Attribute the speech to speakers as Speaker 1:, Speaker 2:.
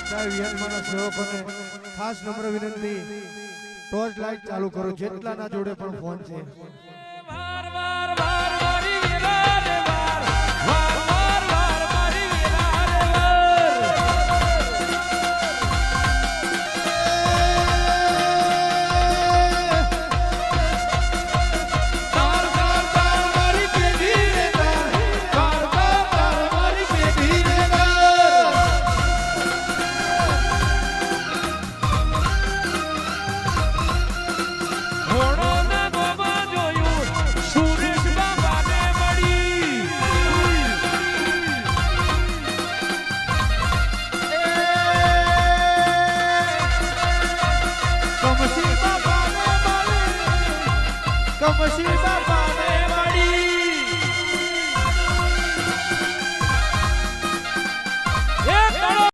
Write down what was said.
Speaker 1: બધા વિયનમાના સેવકોને ખાસ નમ્ર વિનંતી, ટોર્ચ લાઈટ ચાલુ કરો જેટલાના જોડે પણ ફોન છે.
Speaker 2: વાર વાર વાર મારી વીરા રે વાર વાર વાર વાર મારી વીરા રે વાર તાર તાર તાર મારી પેઢી રે તાર તાર તાર તાર મારી પેઢી રે હોણો ના ગોબા જોયું સુરેશ બાબાને મળી કમસી બાબાને મળી કમસી બાબા